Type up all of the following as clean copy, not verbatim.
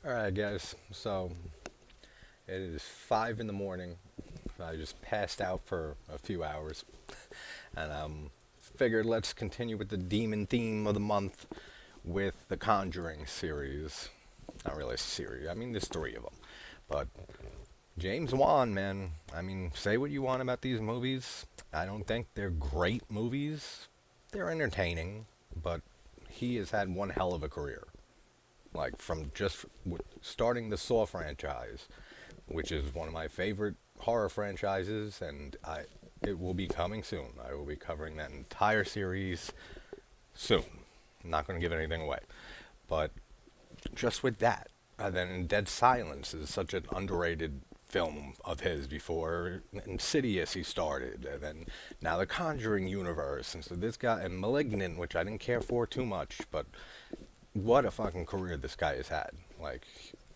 Alright, guys. So, it is 5 in the morning. I just passed out for a few hours. And figured let's continue with the demon theme of the month with the Conjuring series. Not really a series, I mean, there's three of them. But James Wan, man, I mean, say what you want about these movies. I don't think they're great movies. They're entertaining, but he has had one hell of a career. Like from just starting the Saw franchise, which is one of my favorite horror franchises, and it will be coming soon. I will be covering that entire series soon. I'm not going to give anything away, but just with that, and then Dead Silence is such an underrated film of his. Before Insidious he started, and then now the Conjuring universe, and so this guy, and Malignant, which I didn't care for too much, but what a fucking career this guy has had. Like,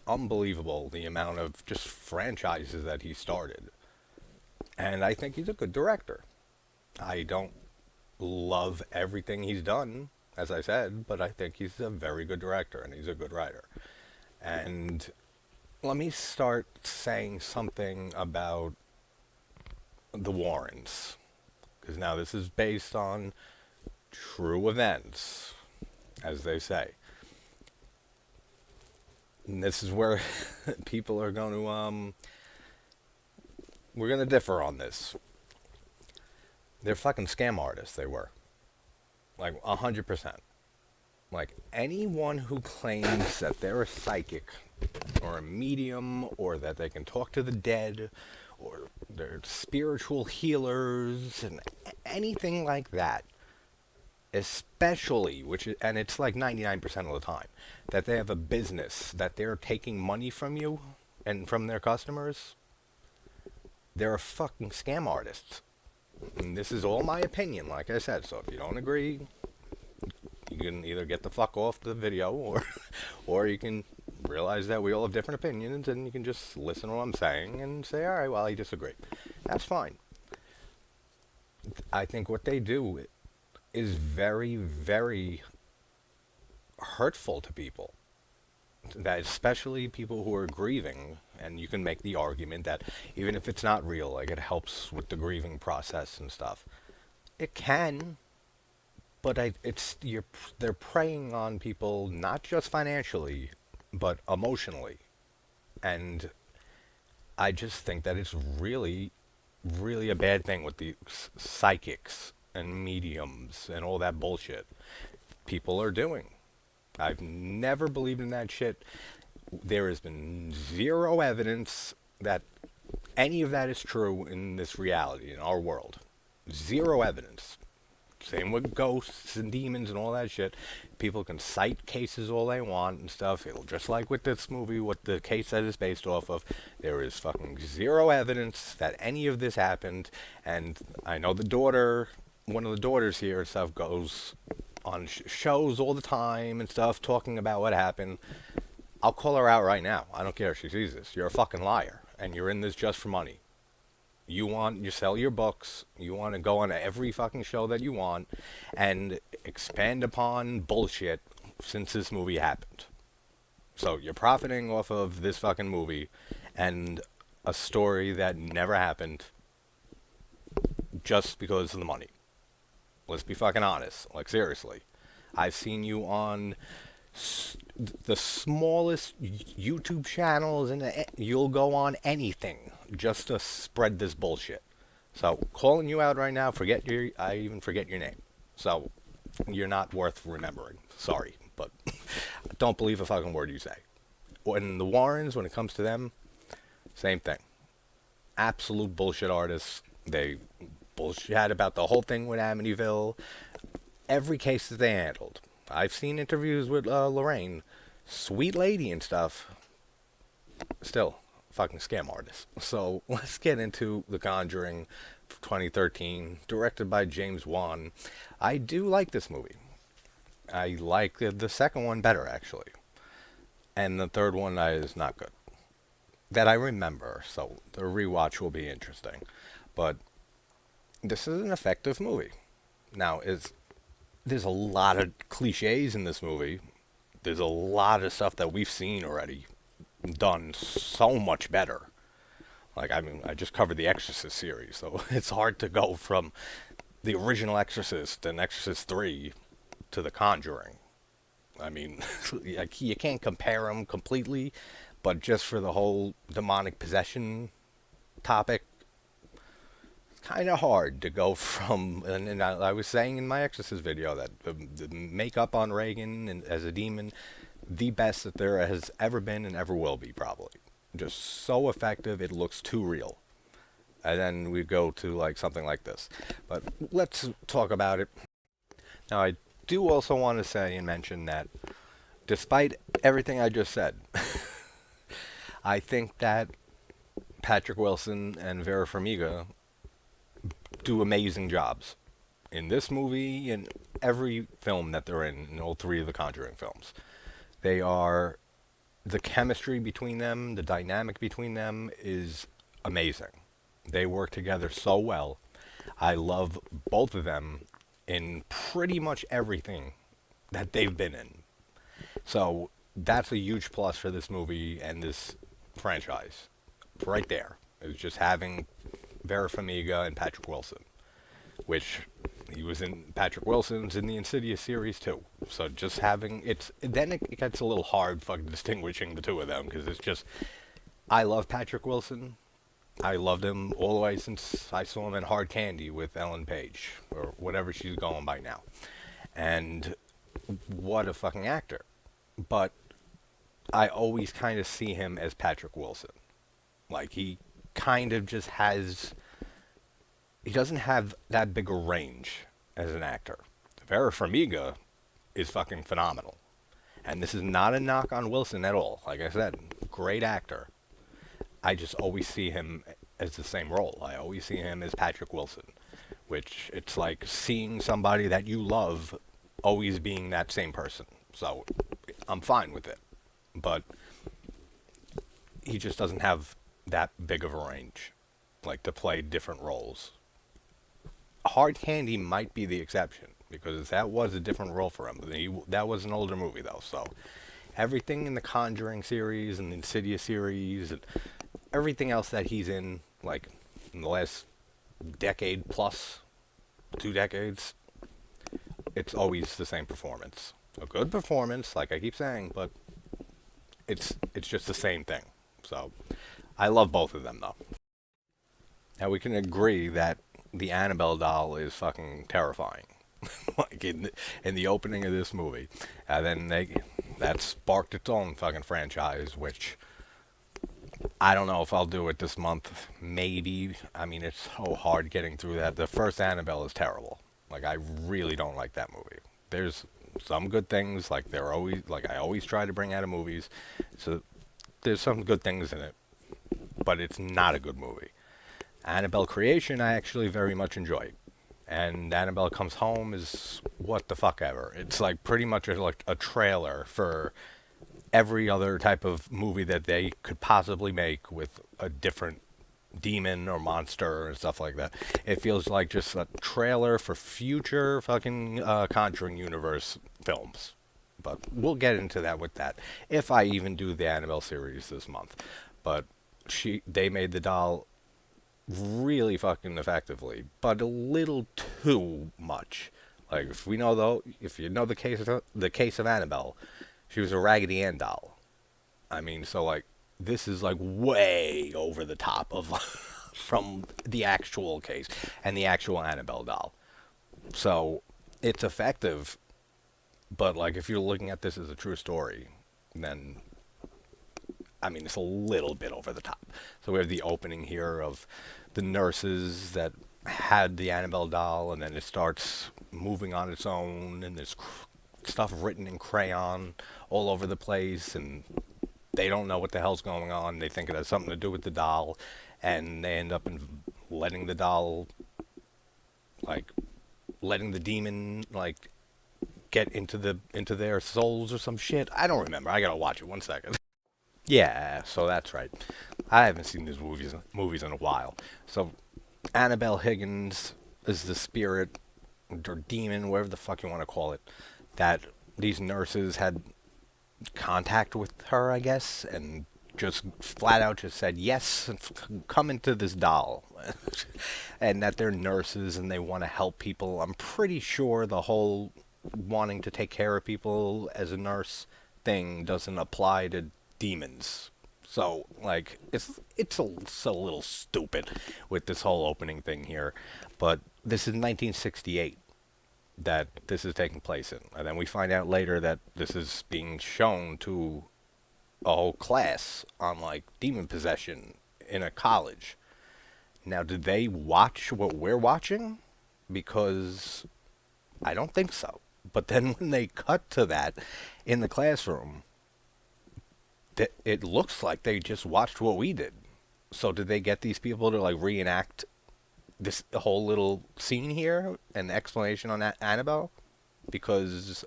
unbelievable the amount of just franchises that he started. And I think he's a good director. I don't love everything he's done, as I said, but I think he's a very good director and he's a good writer. And let me start saying something about the Warrens. Because now this is based on true events, as they say. And this is where people are going to we're going to differ on this. They're fucking scam artists. They were, like, 100%. Like, anyone who claims that they're a psychic or a medium or that they can talk to the dead or they're spiritual healers and anything like that, especially, and it's like 99% of the time, that they have a business, that they're taking money from you and from their customers, they're a fucking scam artist. And this is all my opinion, like I said. So if you don't agree, you can either get the fuck off the video, or you can realize that we all have different opinions, and you can just listen to what I'm saying and say, all right, well, I disagree. That's fine. I think what they do is very, very hurtful to people. That especially people who are grieving, and you can make the argument that even if it's not real, like it helps with the grieving process and stuff. It can, but they're preying on people not just financially, but emotionally, and I just think that it's really, really a bad thing with the psychics and mediums and all that bullshit people are doing. I've never believed in that shit. There has been zero evidence that any of that is true in this reality, in our world. Zero evidence. Same with ghosts and demons and all that shit. People can cite cases all they want and stuff. It'll just like with this movie, what the case that is based off of. There is fucking zero evidence that any of this happened. And I know one of the daughters here and stuff goes on shows all the time and stuff talking about what happened. I'll call her out right now. I don't care if she sees this. You're a fucking liar, and you're in this just for money. You sell your books, you want to go on every fucking show that you want, and expand upon bullshit since this movie happened. So you're profiting off of this fucking movie and a story that never happened just because of the money. Let's be fucking honest. Like, seriously. I've seen you on the smallest YouTube channels, and you'll go on anything just to spread this bullshit. So, calling you out right now, I even forget your name. So, you're not worth remembering. Sorry, but don't believe a fucking word you say. When the Warrens, when it comes to them, same thing. Absolute bullshit artists. They bullshit about the whole thing with Amityville. Every case that they handled. I've seen interviews with Lorraine. Sweet lady and stuff. Still, fucking scam artist. So, let's get into The Conjuring 2013, directed by James Wan. I do like this movie. I like the second one better, actually. And the third one is not good. That I remember, so the rewatch will be interesting. But this is an effective movie. Now, there's a lot of cliches in this movie. There's a lot of stuff that we've seen already done so much better. Like, I mean, I just covered the Exorcist series, so it's hard to go from the original Exorcist and Exorcist 3 to The Conjuring. I mean, like, you can't compare them completely, but just for the whole demonic possession topic, it's kind of hard to go from. And I was saying in my Exorcist video that the makeup on Reagan and as a demon, the best that there has ever been and ever will be, probably. Just so effective, it looks too real. And then we go to like something like this. But let's talk about it. Now, I do also want to say and mention that despite everything I just said, I think that Patrick Wilson and Vera Farmiga do amazing jobs in this movie and every film that they're in all three of the Conjuring films. They are the chemistry between them, the dynamic between them is amazing. They work together so well. I love both of them in pretty much everything that they've been in. So that's a huge plus for this movie and this franchise. Right there. It's just having Vera Farmiga and Patrick Wilson, which he was in. Patrick Wilson's in the Insidious series too. So just having it's then it gets a little hard fucking distinguishing the two of them because it's just I love Patrick Wilson. I loved him all the way since I saw him in Hard Candy with Ellen Page or whatever she's going by now, and what a fucking actor. But I always kind of see him as Patrick Wilson. Like he kind of just has he doesn't have that big a range as an actor. Vera Farmiga is fucking phenomenal. And this is not a knock on Wilson at all. Like I said, great actor. I just always see him as the same role. I always see him as Patrick Wilson, which it's like seeing somebody that you love always being that same person. So I'm fine with it. But he just doesn't have that big of a range, like to play different roles. Hard Candy might be the exception because that was a different role for him. That was an older movie though, so everything in the Conjuring series and the Insidious series and everything else that he's in, like in the last decade plus, 2 decades, it's always the same performance. A good performance, like I keep saying, but it's just the same thing. So I love both of them though. Now we can agree that the Annabelle doll is fucking terrifying. Like in the opening of this movie, and then that sparked its own fucking franchise, which I don't know if I'll do it this month. Maybe. I mean, it's so hard getting through that. The first Annabelle is terrible. Like I really don't like that movie. There's some good things, like they're always like I always try to bring out of movies. So there's some good things in it, but it's not a good movie. Annabelle Creation I actually very much enjoy. And Annabelle Comes Home is what the fuck ever. It's like pretty much like a trailer for every other type of movie that they could possibly make with a different demon or monster and stuff like that. It feels like just a trailer for future fucking Conjuring universe films. But we'll get into that with that if I even do the Annabelle series this month. But they made the doll really fucking effectively, but a little too much. Like if you know the case of Annabelle, she was a Raggedy Ann doll. I mean, so like this is like way over the top of from the actual case and the actual Annabelle doll. So it's effective, but like if you're looking at this as a true story, then I mean, it's a little bit over the top. So we have the opening here of the nurses that had the Annabelle doll, and then it starts moving on its own, and there's stuff written in crayon all over the place, and they don't know what the hell's going on. They think it has something to do with the doll, and they end up letting the doll, like, letting the demon, like, get into their souls or some shit. I don't remember. I gotta watch it. 1 second. Yeah, so that's right. I haven't seen these movies in a while. So Annabelle Higgins is the spirit or demon, whatever the fuck you want to call it, that these nurses had contact with her, I guess, and just flat out just said yes, come into this doll, and that they're nurses and they want to help people. I'm pretty sure the whole wanting to take care of people as a nurse thing doesn't apply to demons. So, like, it's a little stupid with this whole opening thing here, but this is 1968 that this is taking place in, and then we find out later that this is being shown to a whole class on like demon possession in a college. Now, did they watch what we're watching? Because I don't think so. But then when they cut to that in the classroom, it looks like they just watched what we did. So did they get these people to like reenact this whole little scene here and the explanation on Annabelle? Because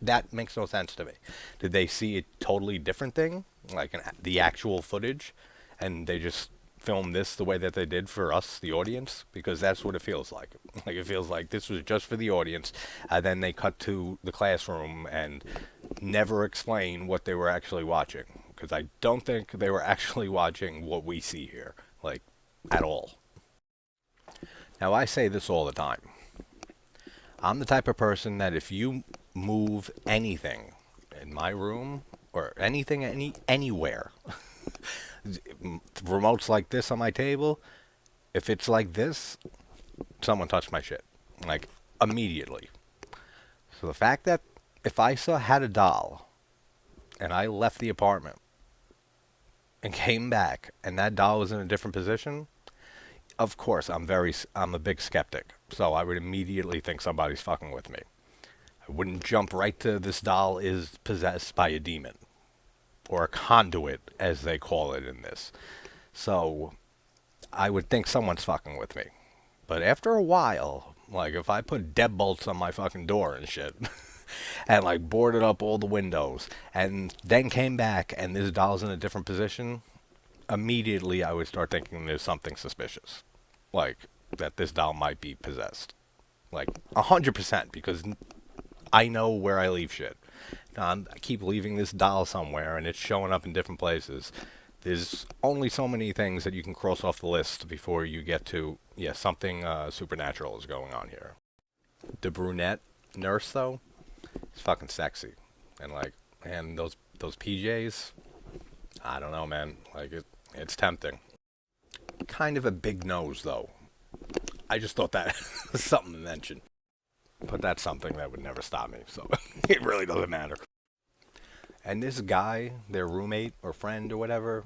that makes no sense to me. Did they see a totally different thing, like the actual footage, and they just filmed this the way that they did for us, the audience? Because that's what it feels like. Like, it feels like this was just for the audience, and then they cut to the classroom and never explain what they were actually watching. Because I don't think they were actually watching what we see here, like, at all. Now, I say this all the time. I'm the type of person that if you move anything in my room or anything anywhere, remotes like this on my table, if it's like this, someone touched my shit, like, immediately. So the fact that if I had a doll and I left the apartment and came back and that doll was in a different position, of course I'm a big skeptic, so I would immediately think somebody's fucking with me. I wouldn't jump right to this doll is possessed by a demon, or a conduit, as they call it in this. So I would think someone's fucking with me. But after a while, like, if I put deadbolts on my fucking door and shit, and like boarded up all the windows, and then came back and this doll's in a different position, immediately I would start thinking there's something suspicious, like that this doll might be possessed, like 100%, because I know where I leave shit. I keep leaving this doll somewhere, and it's showing up in different places. There's only so many things that you can cross off the list before you get to, yeah, something supernatural is going on here. The brunette nurse, though, is fucking sexy, and like, and those PJs, I don't know, man. Like, it's tempting. Kind of a big nose, though. I just thought that was something to mention. But that's something that would never stop me, so it really doesn't matter. And this guy, their roommate or friend or whatever,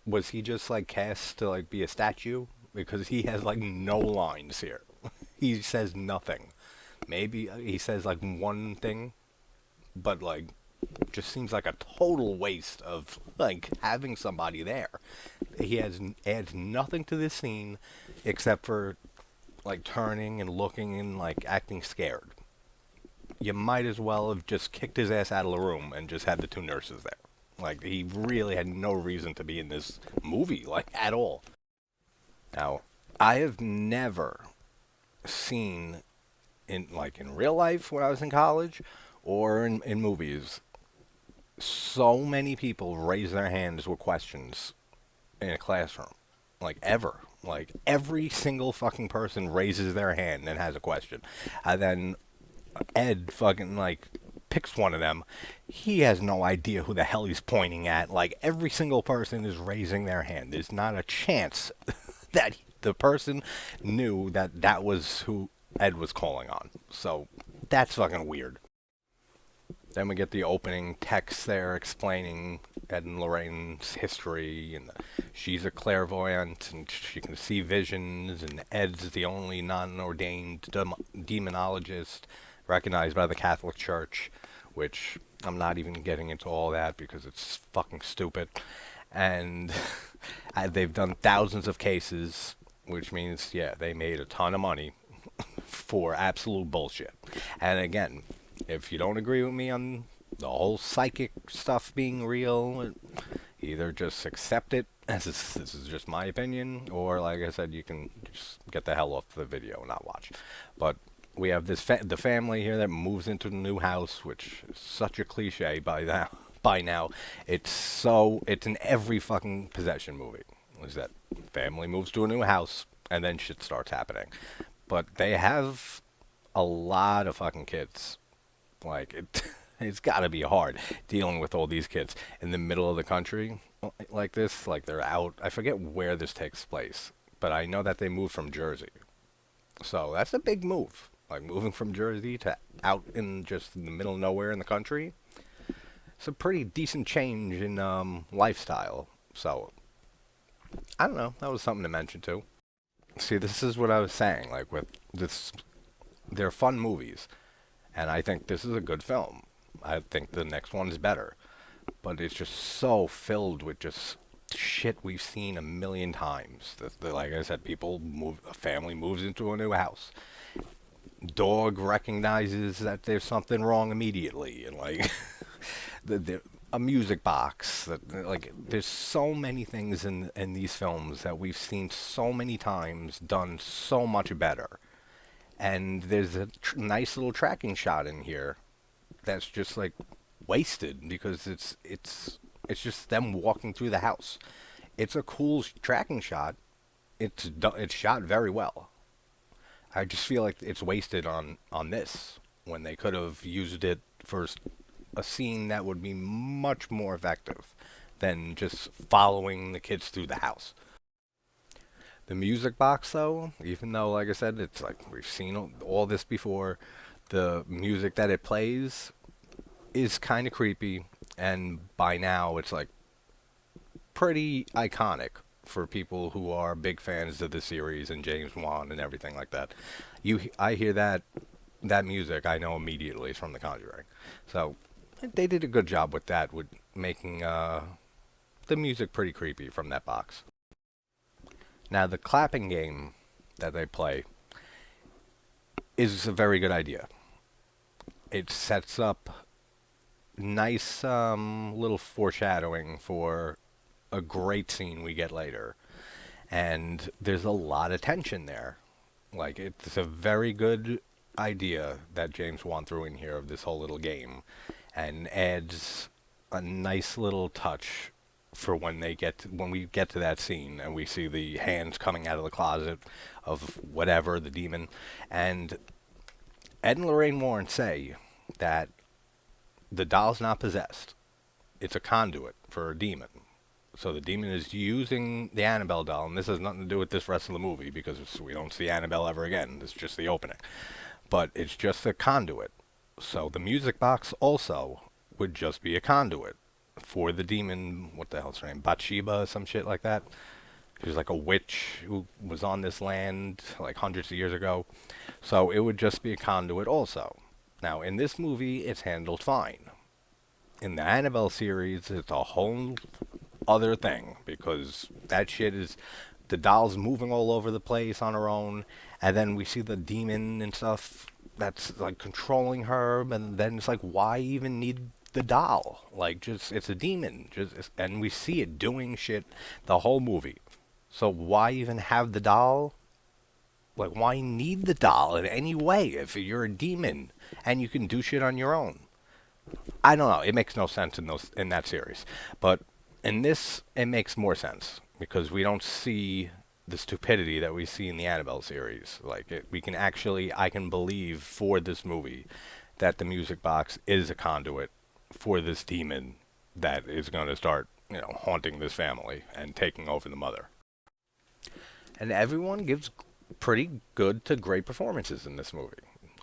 was he just like cast to like be a statue? Because he has like no lines here. He says nothing. Maybe he says like one thing, but like just seems like a total waste of like having somebody there. Adds nothing to this scene except for like turning and looking and like acting scared. You might as well have just kicked his ass out of the room and just had the two nurses there. Like, he really had no reason to be in this movie, like, at all. Now, I have never seen in real life when I was in college or in movies so many people raise their hands with questions in a classroom. Like, ever. Like, every single fucking person raises their hand and has a question. And then Ed fucking, like, picks one of them. He has no idea who the hell he's pointing at. Like, every single person is raising their hand. There's not a chance that the person knew that that was who Ed was calling on. So, that's fucking weird. Then we get the opening text there explaining Ed and Lorraine's history, and she's a clairvoyant, and she can see visions, and Ed's the only non-ordained demonologist recognized by the Catholic Church, which I'm not even getting into all that because it's fucking stupid. And they've done thousands of cases, which means, yeah, they made a ton of money for absolute bullshit. And again, if you don't agree with me on the whole psychic stuff being real, either just accept it as this is just my opinion, or like I said, you can just get the hell off the video and not watch. But we have this the family here that moves into the new house, which is such a cliche by now. by now. It's in every fucking possession movie. Is that family moves to a new house and then shit starts happening. But they have a lot of fucking kids. Like it, it's got to be hard dealing with all these kids in the middle of the country like this. Like they're out. I forget where this takes place, but I know that they moved from Jersey. So that's a big move. Like moving from Jersey to out in just the middle of nowhere in the country. It's a pretty decent change in lifestyle. So I don't know. That was something to mention too. See, this is what I was saying. Like with this, they're fun movies, and I think this is a good film. I think the next one's better, but it's just so filled with just shit we've seen a million times. Like I said, a family moves into a new house. Dog recognizes that there's something wrong immediately, and like a music box. Like there's so many things in these films that we've seen so many times done so much better. And there's a nice little tracking shot in here that's just like wasted because it's just them walking through the house. It's a cool tracking shot. It's shot very well. I just feel like it's wasted on this when they could have used it for a scene that would be much more effective than just following the kids through the house. The music box, though, even though, like I said, it's like we've seen all this before, the music that it plays is kind of creepy, and by now it's like pretty iconic for people who are big fans of the series and James Wan and everything like that. I hear that music, I know immediately it's from The Conjuring. So they did a good job with that, with making the music pretty creepy from that box. Now the clapping game that they play is a very good idea. It sets up nice little foreshadowing for a great scene we get later. And there's a lot of tension there. Like, it's a very good idea that James Wan threw in here of this whole little game and adds a nice little touch for when we get to that scene and we see the hands coming out of the closet of whatever, the demon. And Ed and Lorraine Warren say that the doll's not possessed. It's a conduit for a demon. So the demon is using the Annabelle doll, and this has nothing to do with this rest of the movie because we don't see Annabelle ever again. It's just the opening. But it's just a conduit. So the music box also would just be a conduit for the demon. What the hell's her name? Bathsheba, some shit like that. She was like a witch who was on this land like hundreds of years ago. So it would just be a conduit also. Now, in this movie, it's handled fine. In the Annabelle series, it's a whole other thing because that shit is the doll's moving all over the place on her own, and then we see the demon and stuff that's like controlling her, and then it's like, why even need the doll? Like, just it's a demon, and we see it doing shit the whole movie. So why even have the doll? Like, why need the doll in any way if you're a demon and you can do shit on your own? I don't know. It makes no sense in that series, but in this, it makes more sense because we don't see the stupidity that we see in the Annabelle series. Like, I can believe for this movie that the music box is a conduit for this demon that is going to start, haunting this family and taking over the mother. And everyone gives pretty good to great performances in this movie.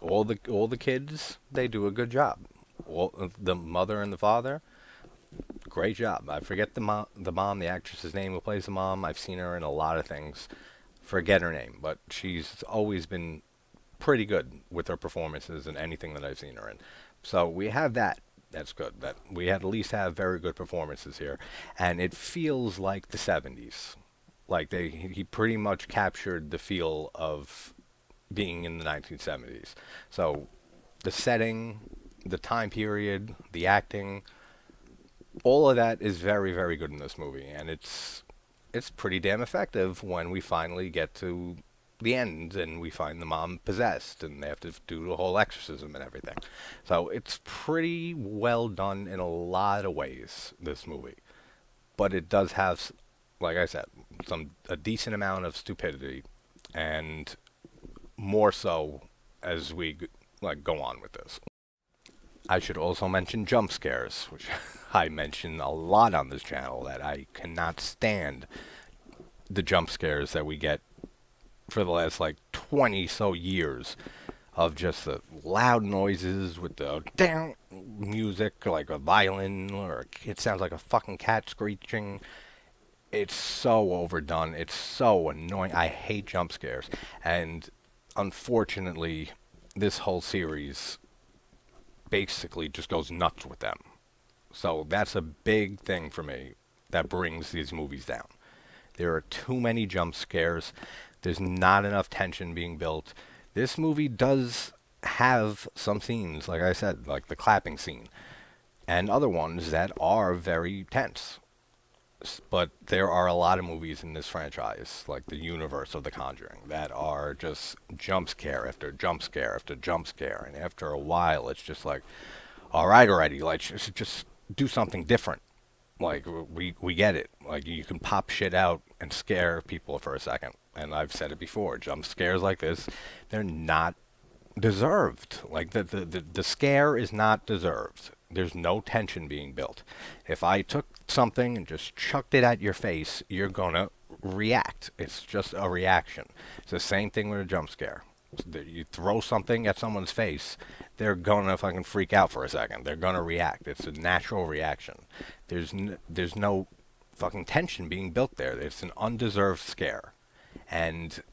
All the kids, they do a good job. The mother and the father, great job. I forget the mom, the actress's name who plays the mom. I've seen her in a lot of things. Forget her name, but she's always been pretty good with her performances in anything that I've seen her in. So we have that. That's good. That we at least have very good performances here, and it feels like the '70s. Like he pretty much captured the feel of being in the 1970s. So the setting, the time period, the acting, all of that is very, very good in this movie, and it's pretty damn effective when we finally get to the end, and we find the mom possessed, and they have to do the whole exorcism and everything. So it's pretty well done in a lot of ways, this movie. But it does have, like I said, a decent amount of stupidity, and more so as we like go on with this. I should also mention jump scares, which I mention a lot on this channel, that I cannot stand the jump scares that we get for the last like 20 so years of just the loud noises with the down music, like a violin, or it sounds like a fucking cat screeching. It's so overdone. It's so annoying. I hate jump scares. And unfortunately, this whole series basically just goes nuts with them. So that's a big thing for me that brings these movies down. There are too many jump scares. There's not enough tension being built. This movie does have some scenes, like I said, like the clapping scene, and other ones that are very tense. But there are a lot of movies in this franchise, like the universe of The Conjuring, that are just jump scare after jump scare after jump scare, and after a while, it's just like, all right, already, like just do something different. Like we get it. Like you can pop shit out and scare people for a second, and I've said it before. Jump scares like this, they're not deserved. Like the scare is not deserved. There's no tension being built. If I took something and just chucked it at your face, you're gonna react. It's just a reaction. It's the same thing with a jump scare. You throw something at someone's face, they're gonna fucking freak out for a second. They're gonna react. It's a natural reaction. There's no fucking tension being built there. It's an undeserved scare. And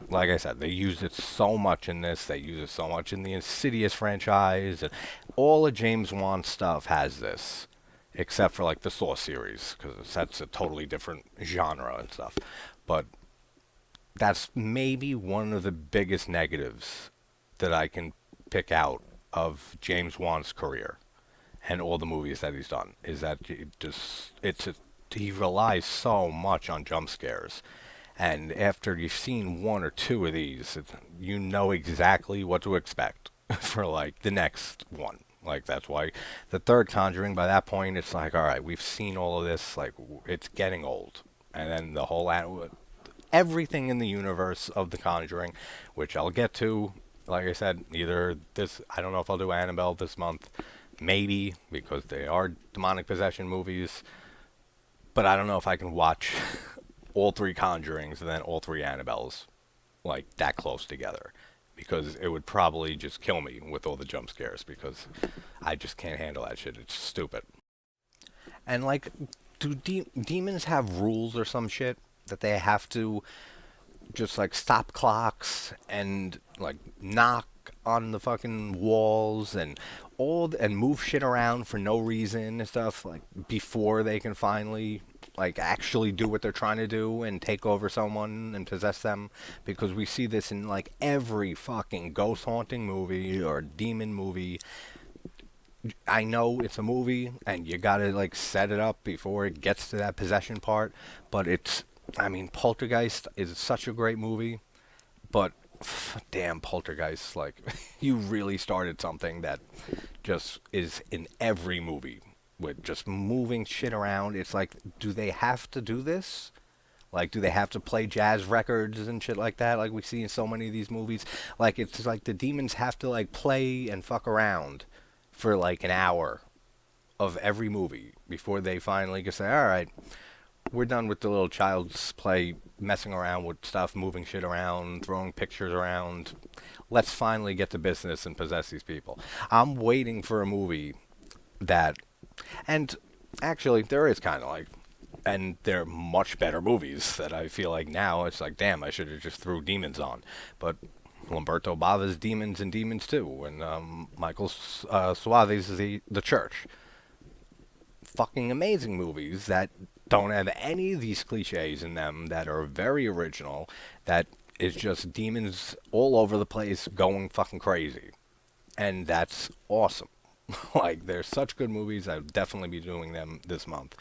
like I said, they use it so much in this. They use it so much in the Insidious franchise. And all of James Wan stuff has this, except for like the Saw series, because that's a totally different genre and stuff. But that's maybe one of the biggest negatives that I can pick out of James Wan's career and all the movies that he's done, is that he relies so much on jump scares. And after you've seen one or two of these, you know exactly what to expect for like the next one. Like that's why the third Conjuring, by that point, it's like, all right, we've seen all of this. Like it's getting old, and then the whole everything in the universe of the Conjuring, which I'll get to. Like I said, either this, I don't know if I'll do Annabelle this month, maybe, because they are demonic possession movies, but I don't know if I can watch all three Conjurings and then all three Annabelles like that close together, because it would probably just kill me with all the jump scares, because I just can't handle that shit. It's stupid. And like, do demons have rules or some shit that they have to just like stop clocks and like knock on the fucking walls and and move shit around for no reason and stuff, like before they can finally like actually do what they're trying to do and take over someone and possess them? Because we see this in like every fucking ghost haunting movie or demon movie. I know it's a movie and you gotta like set it up before it gets to that possession part, but I mean, Poltergeist is such a great movie, but damn, Poltergeist, like, you really started something that just is in every movie with just moving shit around. It's like, do they have to do this? Like, do they have to play jazz records and shit like that, like we see in so many of these movies? Like, it's like the demons have to, like, play and fuck around for, like, an hour of every movie before they finally can say, all right, we're done with the little child's play, messing around with stuff, moving shit around, throwing pictures around. Let's finally get to business and possess these people. I'm waiting for a movie that, and actually, there is kind of like, and they're much better movies that I feel like now it's like, damn, I should have just threw Demons on. But Lamberto Bava's Demons and Demons 2, and Michael Suave's the Church. Fucking amazing movies that don't have any of these cliches in them, that are very original, that is just demons all over the place going fucking crazy. And that's awesome. Like, they're such good movies. I'll definitely be doing them this month.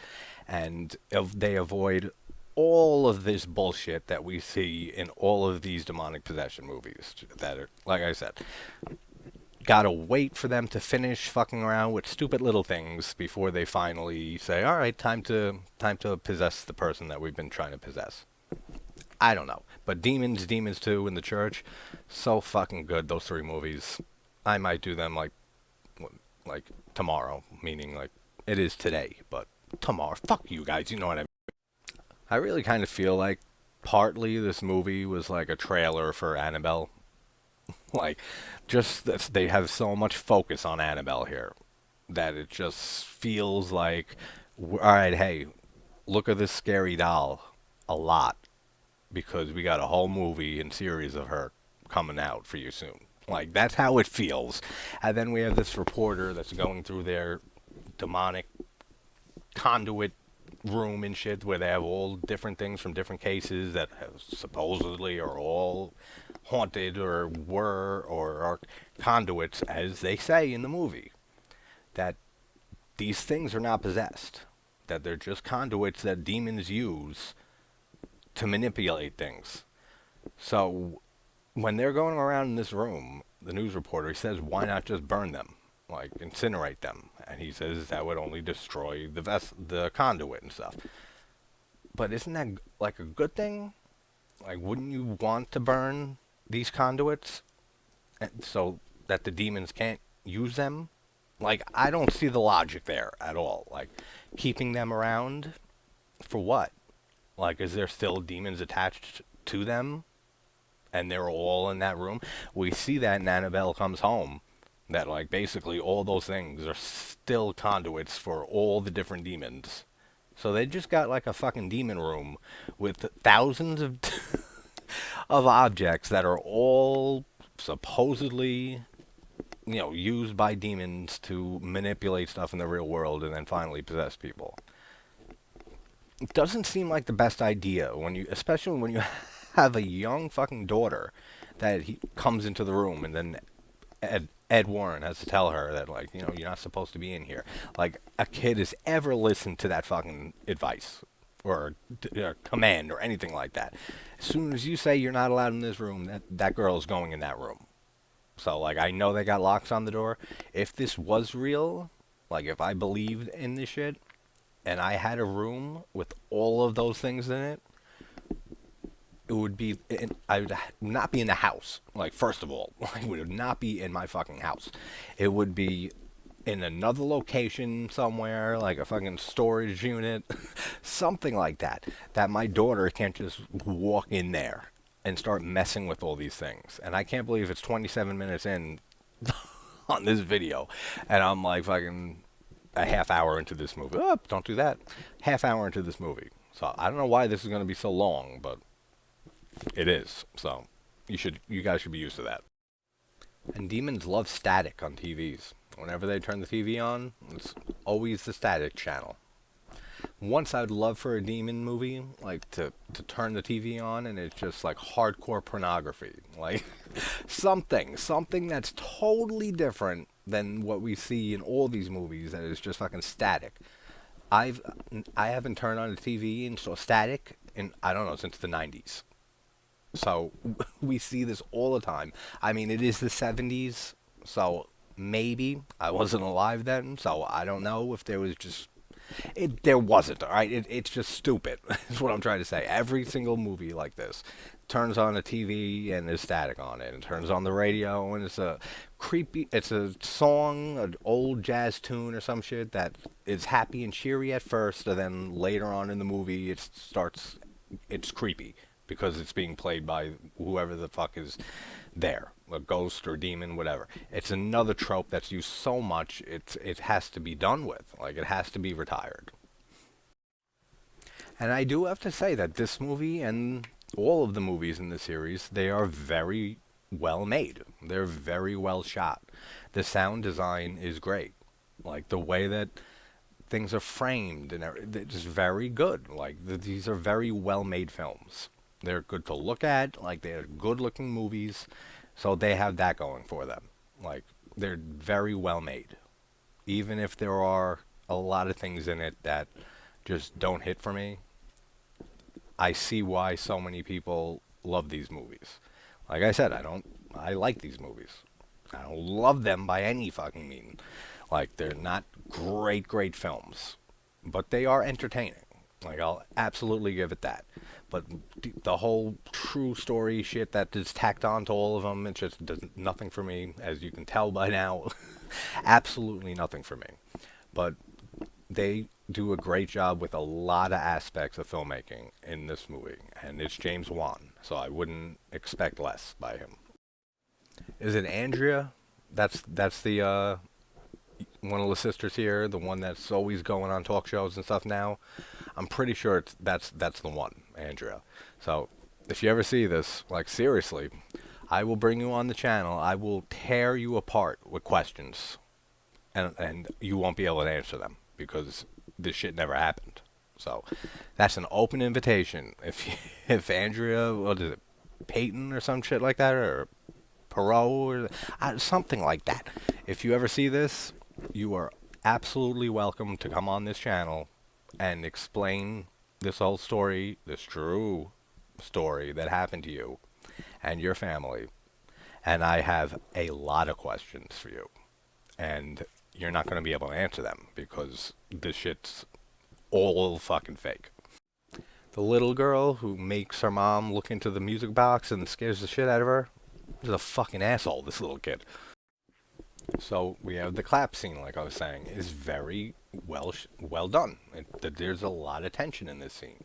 And if they avoid all of this bullshit that we see in all of these demonic possession movies that are, like I said, gotta wait for them to finish fucking around with stupid little things before they finally say, all right, time to possess the person that we've been trying to possess. I don't know. But Demons, Demons 2 in the Church, so fucking good, those three movies. I might do them like tomorrow, meaning like it is today, but tomorrow. Fuck you guys, you know what I mean. I really kind of feel like partly this movie was like a trailer for Annabelle. Like, just that they have so much focus on Annabelle here that it just feels like, all right, hey, look at this scary doll a lot because we got a whole movie and series of her coming out for you soon. Like, that's how it feels. And then we have this reporter that's going through their demonic conduit room and shit where they have all different things from different cases that have supposedly are all haunted or were or are conduits, as they say in the movie, that these things are not possessed, that they're just conduits that demons use to manipulate things. So when they're going around in this room, the news reporter, he says, why not just burn them? Like, incinerate them. And he says that would only destroy the conduit and stuff. But isn't that, like, a good thing? Like, wouldn't you want to burn these conduits so that the demons can't use them? Like, I don't see the logic there at all. Like, keeping them around for what? Like, is there still demons attached to them? And they're all in that room? We see that in Annabelle Comes Home. That, like, basically all those things are still conduits for all the different demons. So they just got, like, a fucking demon room with thousands of of objects that are all supposedly, used by demons to manipulate stuff in the real world and then finally possess people. It doesn't seem like the best idea especially when you have a young fucking daughter that he comes into the room and then Ed Warren has to tell her that, like, you're not supposed to be in here. Like, a kid has ever listened to that fucking advice or command or anything like that. As soon as you say you're not allowed in this room, that girl is going in that room. So, like, I know they got locks on the door. If this was real, like, if I believed in this shit, and I had a room with all of those things in it, it would be, I would not be in the house. Like, first of all, I would not be in my fucking house. It would be in another location somewhere, like a fucking storage unit, something like that, that my daughter can't just walk in there and start messing with all these things. And I can't believe it's 27 minutes in on this video, and I'm like fucking a half hour into this movie. Oh, don't do that. Half hour into this movie. So I don't know why this is going to be so long, but it is. So you guys should be used to that. And demons love static on TVs. Whenever they turn the TV on, it's always the static channel. Once I'd love for a demon movie, like to turn the TV on and it's just like hardcore pornography. Like something that's totally different than what we see in all these movies that is just fucking static. I haven't turned on the TV and saw static in, I don't know, since the 90s. So we see this all the time. I mean, it is the 70s, so maybe I wasn't alive then, so I don't know if there was just there wasn't, all right? It's just stupid, is what I'm trying to say. Every single movie like this turns on a TV and there's static on it. And turns on the radio and it's it's a song, an old jazz tune or some shit that is happy and cheery at first, and then later on in the movie it's creepy because it's being played by whoever the fuck is there, a ghost or demon, whatever. It's another trope that's used so much, it has to be done with. Like, it has to be retired. And I do have to say that this movie and all of the movies in the series, they are very well made. They're very well shot. The sound design is great. Like, the way that things are framed and it's very good. Like, these are very well made films. They're good to look at. Like, they're good looking movies. So they have that going for them. Like, they're very well made. Even if there are a lot of things in it that just don't hit for me, I see why so many people love these movies. Like I said, I like these movies. I don't love them by any fucking mean. Like, they're not great films, but they are entertaining. Like, I'll absolutely give it that. But the whole true story shit that is tacked on to all of them, it just does nothing for me, as you can tell by now. Absolutely nothing for me. But they do a great job with a lot of aspects of filmmaking in this movie, and it's James Wan, so I wouldn't expect less by him. Is it Andrea? That's the one of the sisters here, the one that's always going on talk shows and stuff now. I'm pretty sure that's the one, Andrea. So if you ever see this, like seriously, I will bring you on the channel. I will tear you apart with questions, and you won't be able to answer them because this shit never happened. So that's an open invitation. If if Andrea, what is it, Peyton or some shit like that, or Perot or something like that. If you ever see this, you are absolutely welcome to come on this channel and explain this whole story, this true story that happened to you and your family. And I have a lot of questions for you. And you're not going to be able to answer them because this shit's all fucking fake. The little girl who makes her mom look into the music box and scares the shit out of her is a fucking asshole, this little kid. So we have the clap scene, like I was saying, is very well done. There's a lot of tension in this scene.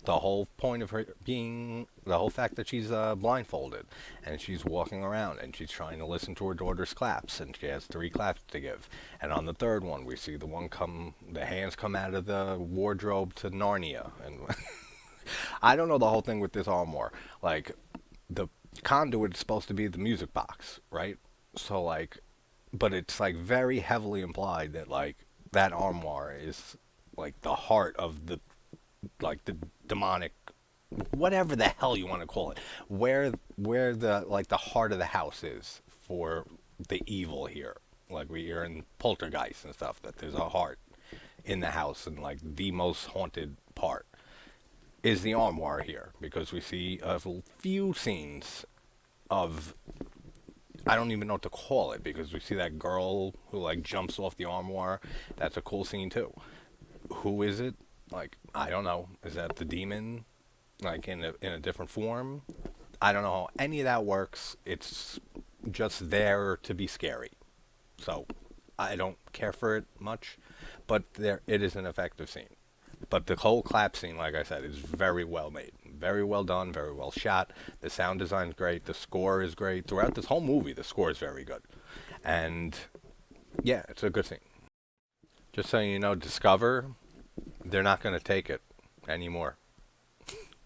The whole point of her being, the whole fact that she's blindfolded and she's walking around and she's trying to listen to her daughter's claps, and she has 3 claps to give. And on the third one, we see the hands come out of the wardrobe to Narnia. And I don't know the whole thing with this armoire. Like, the conduit is supposed to be the music box, right? So like, but it's like very heavily implied that like that armoire is like the heart of the demonic, whatever the hell you want to call it, where the like the heart of the house is for the evil here. Like we hear in Poltergeist and stuff that there's a heart in the house, and like the most haunted part is the armoire here, because we see a few scenes of, I don't even know what to call it, because we see that girl who like jumps off the armoire. That's a cool scene too. Who is it? Like, I don't know. Is that the demon, like in a different form? I don't know how any of that works. It's just there to be scary. So I don't care for it much, but there it is an effective scene. But the whole clap scene, like I said, is very well made. Very well done, very well shot. The sound design is great. The score is great. Throughout this whole movie, the score is very good. And, yeah, it's a good scene. Just so you know, Discover, they're not going to take it anymore.